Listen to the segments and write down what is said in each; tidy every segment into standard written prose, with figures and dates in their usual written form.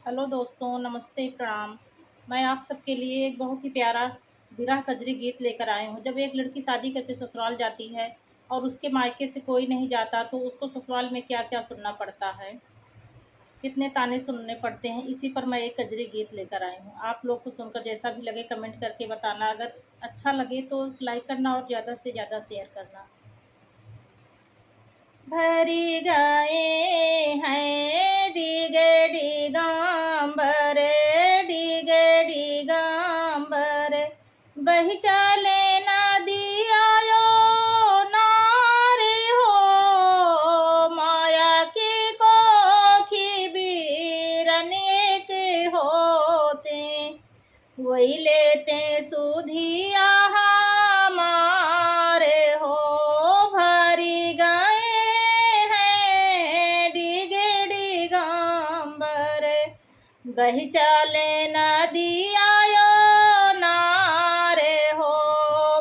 Hello दोस्तों, नमस्ते, प्रणाम। मैं आप सबके लिए एक बहुत ही प्यारा विरह कजरी गीत लेकर आई हूँ। जब एक लड़की शादी करके ससुराल जाती है और उसके मायके से कोई नहीं जाता, तो उसको ससुराल में क्या-क्या सुनना पड़ता है, कितने ताने सुनने पड़ते हैं, इसी पर मैं एक कजरी गीत लेकर आई हूँ। आप लोग को सुनकर जैसा भी लगे कमेंट करके बताना। अगर अच्छा लगे तो लाइक करना और ज़्यादा से ज़्यादा शेयर करना। भरी गए हैं डिगे डिगंबर, डिगे डिगंबर, बही चले नदियायो नारी हो, माया की कोखी बीरन एक होते, वही लेते सुधिया हमारे हो। भरी गए हैं डिगे डिगंबर, बही चले नदिया यो नारे हो,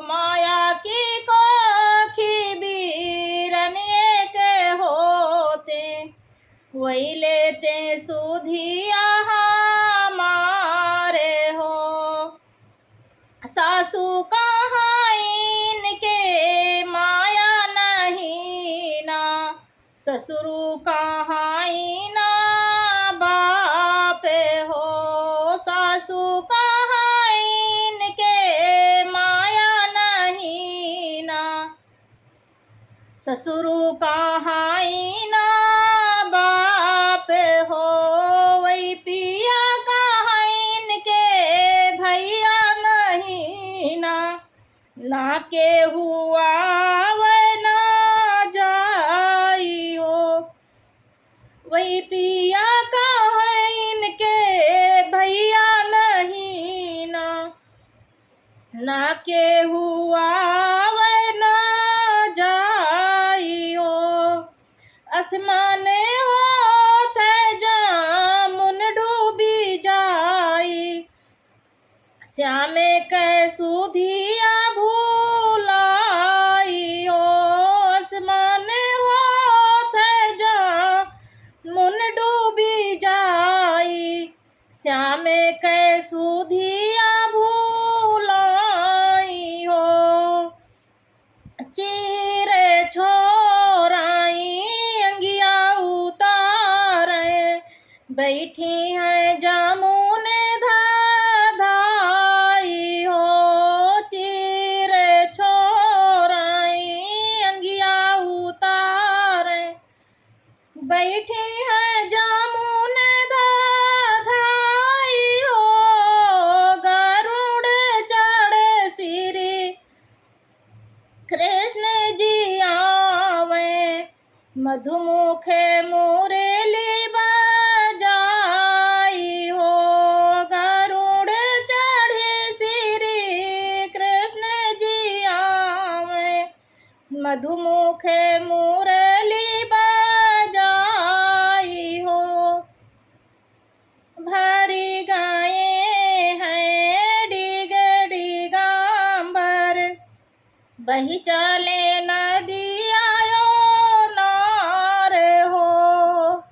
माया की कोखी बीरन एक होते, वही लेते सुधिया हमारे हो। सासू कहाँ इनके माया नहीं ना, ससुरु कहाँ ना बाप हो। सासू कहाँ इनके माया नहीं ना, ससुरु कहाँ ना बाप हो। वही पिया कहाँ इनके भैया नहीं ना, ना के हुआ वह ना जाइयो। वही पिया कहाँ इनके भैया नहीं ना, ना के हुआ वह ना जाइयो। आसमान होत है जामुन डूबी जाई, श्याम कै सुधिया भूलाई हो। आसमान होत है जामुन डूबी जाई, श्याम कै सुधिया भूलाई हो। चीर छोराई अंगिया उतारे, बैठी है जामुन धाई हो। चीर छोराई अंगिया उतारे, बैठी है जामुन धाई हो। गरुड़ चढ़े सिरी कृष्ण जी आवे, मधुमुखे मुरली बजाई हो। गरुड़ चढ़े श्री कृष्ण जी आवे, मधुमुखे मुरली बजाई हो। भरी गए हैं डिगे डिगंबर, बही चले न